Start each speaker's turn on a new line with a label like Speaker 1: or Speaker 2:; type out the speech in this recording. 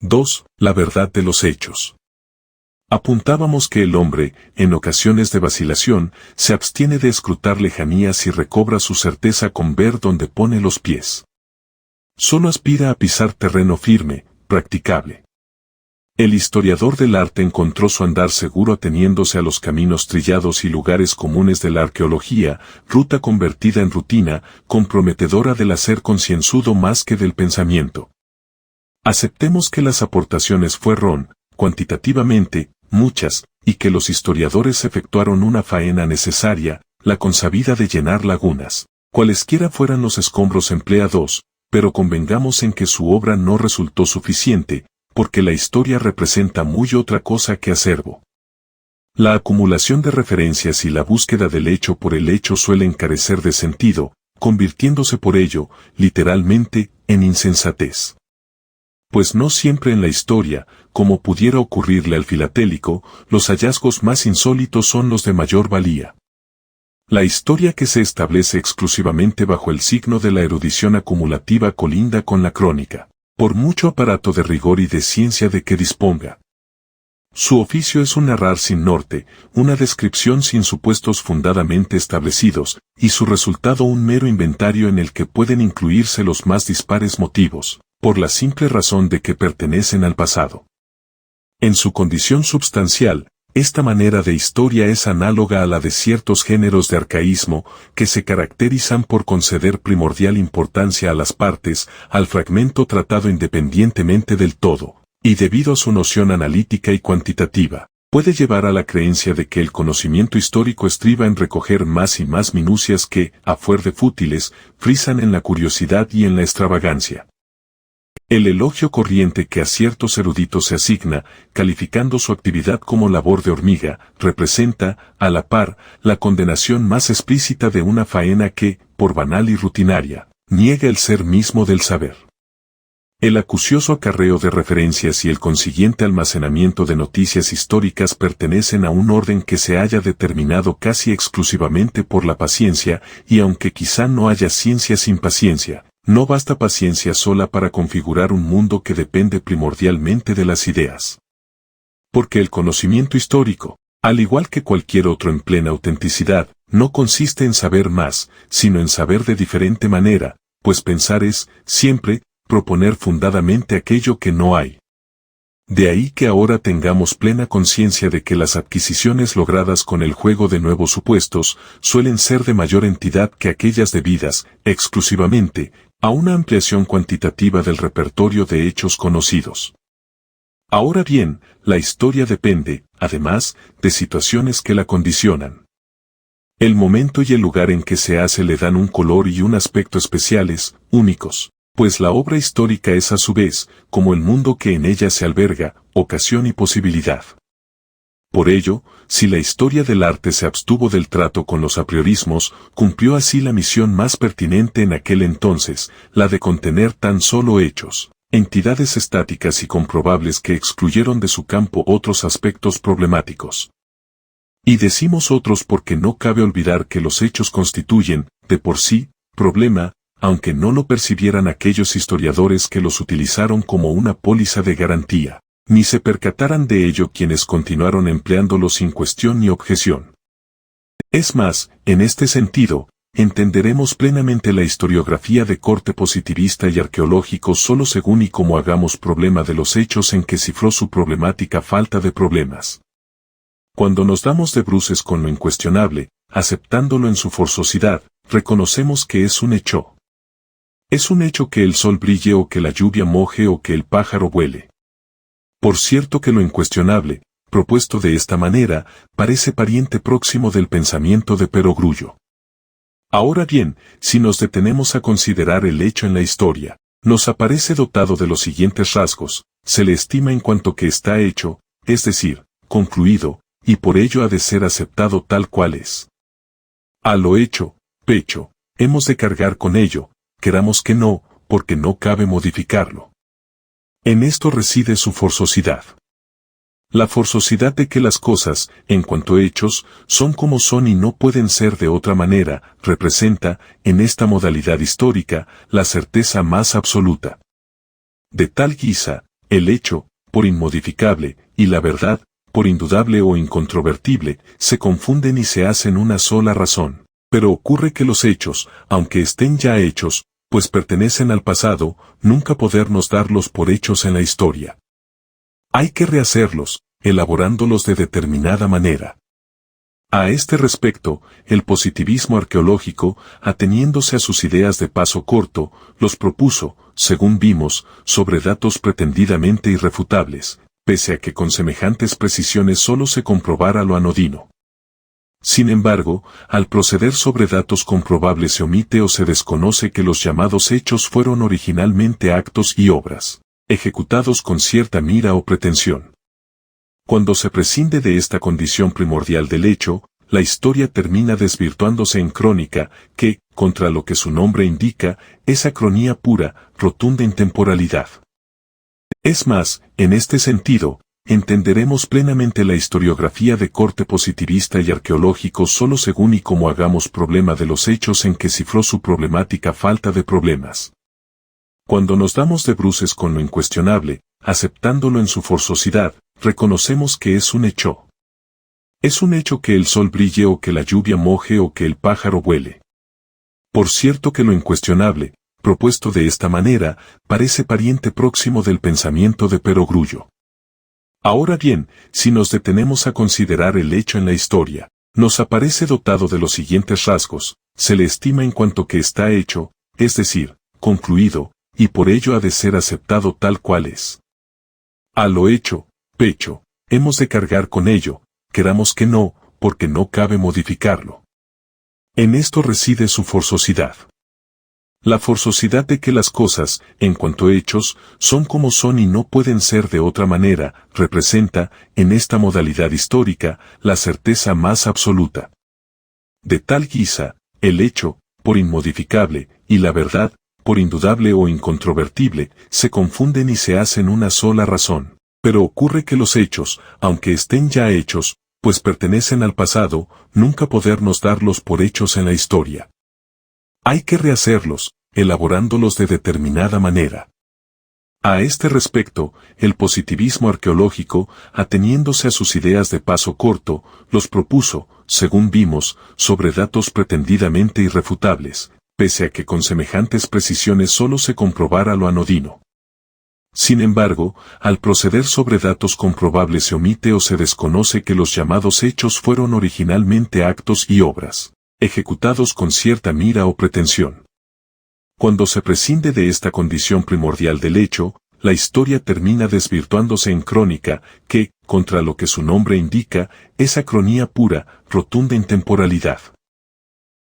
Speaker 1: 2. La verdad de los hechos. Apuntábamos que el hombre, en ocasiones de vacilación, se abstiene de escrutar lejanías y recobra su certeza con ver dónde pone los pies. Solo aspira a pisar terreno firme, practicable. El historiador del arte encontró su andar seguro ateniéndose a los caminos trillados y lugares comunes de la arqueología, ruta convertida en rutina, comprometedora del hacer concienzudo más que del pensamiento. Aceptemos que las aportaciones fueron, cuantitativamente, muchas, y que los historiadores efectuaron una faena necesaria, la consabida de llenar lagunas, cualesquiera fueran los escombros empleados, pero convengamos en que su obra no resultó suficiente, porque la historia representa muy otra cosa que acervo. La acumulación de referencias y la búsqueda del hecho por el hecho suelen carecer de sentido, convirtiéndose por ello, literalmente, en insensatez. Pues no siempre en la historia, como pudiera ocurrirle al filatélico, los hallazgos más insólitos son los de mayor valía. La historia que se establece exclusivamente bajo el signo de la erudición acumulativa colinda con la crónica, por mucho aparato de rigor y de ciencia de que disponga. Su oficio es un narrar sin norte, una descripción sin supuestos fundadamente establecidos, y su resultado un mero inventario en el que pueden incluirse los más dispares motivos, por la simple razón de que pertenecen al pasado. En su condición substancial, esta manera de historia es análoga a la de ciertos géneros de arcaísmo que se caracterizan por conceder primordial importancia a las partes, al fragmento tratado independientemente del todo, y debido a su noción analítica y cuantitativa, puede llevar a la creencia de que el conocimiento histórico estriba en recoger más y más minucias que, a fuer de fútiles, frisan en la curiosidad y en la extravagancia. El elogio corriente que a ciertos eruditos se asigna, calificando su actividad como labor de hormiga, representa, a la par, la condenación más explícita de una faena que, por banal y rutinaria, niega el ser mismo del saber. El acucioso acarreo de referencias y el consiguiente almacenamiento de noticias históricas pertenecen a un orden que se haya determinado casi exclusivamente por la paciencia, y aunque quizá no haya ciencia sin paciencia, no basta paciencia sola para configurar un mundo que depende primordialmente de las ideas. Porque el conocimiento histórico, al igual que cualquier otro en plena autenticidad, no consiste en saber más, sino en saber de diferente manera, pues pensar es, siempre, proponer fundadamente aquello que no hay. De ahí que ahora tengamos plena conciencia de que las adquisiciones logradas con el juego de nuevos supuestos suelen ser de mayor entidad que aquellas debidas, exclusivamente, a una ampliación cuantitativa del repertorio de hechos conocidos. Ahora bien, la historia depende, además, de situaciones que la condicionan. El momento y el lugar en que se hace le dan un color y un aspecto especiales, únicos, pues la obra histórica es a su vez, como el mundo que en ella se alberga, ocasión y posibilidad. Por ello, si la historia del arte se abstuvo del trato con los apriorismos, cumplió así la misión más pertinente en aquel entonces, la de contener tan solo hechos, entidades estáticas y comprobables que excluyeron de su campo otros aspectos problemáticos. Y decimos otros porque no cabe olvidar que los hechos constituyen, de por sí, problema, aunque no lo percibieran aquellos historiadores que los utilizaron como una póliza de garantía, ni se percataran de ello quienes continuaron empleándolos sin cuestión ni objeción. Es más, en este sentido, entenderemos plenamente la historiografía de corte positivista y arqueológico solo según y como hagamos problema de los hechos en que cifró su problemática falta de problemas. Cuando nos damos de bruces con lo incuestionable, aceptándolo en su forzosidad, reconocemos que es un hecho. Es un hecho que el sol brille o que la lluvia moje o que el pájaro vuele. Por cierto que lo incuestionable, propuesto de esta manera, parece pariente próximo del pensamiento de Perogrullo. Ahora bien, si nos detenemos a considerar el hecho en la historia, nos aparece dotado de los siguientes rasgos: se le estima en cuanto que está hecho, es decir, concluido, y por ello ha de ser aceptado tal cual es. A lo hecho, pecho, hemos de cargar con ello, queramos que no, porque no cabe modificarlo. En esto reside su forzosidad. La forzosidad de que las cosas, en cuanto hechos, son como son y no pueden ser de otra manera, representa, en esta modalidad histórica, la certeza más absoluta. De tal guisa, el hecho, por inmodificable, y la verdad, por indudable o incontrovertible, se confunden y se hacen una sola razón. Pero ocurre que los hechos, aunque estén ya hechos, pues pertenecen al pasado, nunca podernos darlos por hechos en la historia. Hay que rehacerlos, elaborándolos de determinada manera. A este respecto, el positivismo arqueológico, ateniéndose a sus ideas de paso corto, los propuso, según vimos, sobre datos pretendidamente irrefutables, pese a que con semejantes precisiones solo se comprobara lo anodino. Sin embargo, al proceder sobre datos comprobables se omite o se desconoce que los llamados hechos fueron originalmente actos y obras, ejecutados con cierta mira o pretensión. Cuando se prescinde de esta condición primordial del hecho, la historia termina desvirtuándose en crónica, que, contra lo que su nombre indica, es acronía pura, rotunda intemporalidad. Es más, en este sentido, entenderemos plenamente la historiografía de corte positivista y arqueológico solo según y como hagamos problema de los hechos en que cifró su problemática falta de problemas. Cuando nos damos de bruces con lo incuestionable, aceptándolo en su forzosidad, reconocemos que es un hecho. Es un hecho que el sol brille o que la lluvia moje o que el pájaro vuele. Por cierto que lo incuestionable, propuesto de esta manera, parece pariente próximo del pensamiento de Perogrullo. Ahora bien, si nos detenemos a considerar el hecho en la historia, nos aparece dotado de los siguientes rasgos: se le estima en cuanto que está hecho, es decir, concluido, y por ello ha de ser aceptado tal cual es. A lo hecho, pecho, hemos de cargar con ello, queramos que no, porque no cabe modificarlo. En esto reside su forzosidad. La forzosidad de que las cosas, en cuanto hechos, son como son y no pueden ser de otra manera, representa, en esta modalidad histórica, la certeza más absoluta. De tal guisa, el hecho, por inmodificable, y la verdad, por indudable o incontrovertible, se confunden y se hacen una sola razón. Pero ocurre que los hechos, aunque estén ya hechos, pues pertenecen al pasado, nunca podernos darlos por hechos en la historia. Hay que rehacerlos, elaborándolos de determinada manera. A este respecto, el positivismo arqueológico, ateniéndose a sus ideas de paso corto, los propuso, según vimos, sobre datos pretendidamente irrefutables, pese a que con semejantes precisiones solo se comprobara lo anodino. Sin embargo, al proceder sobre datos comprobables se omite o se desconoce que los llamados hechos fueron originalmente actos y obras, ejecutados con cierta mira o pretensión. Cuando se prescinde de esta condición primordial del hecho, la historia termina desvirtuándose en crónica, que, contra lo que su nombre indica, es acronía pura, rotunda intemporalidad.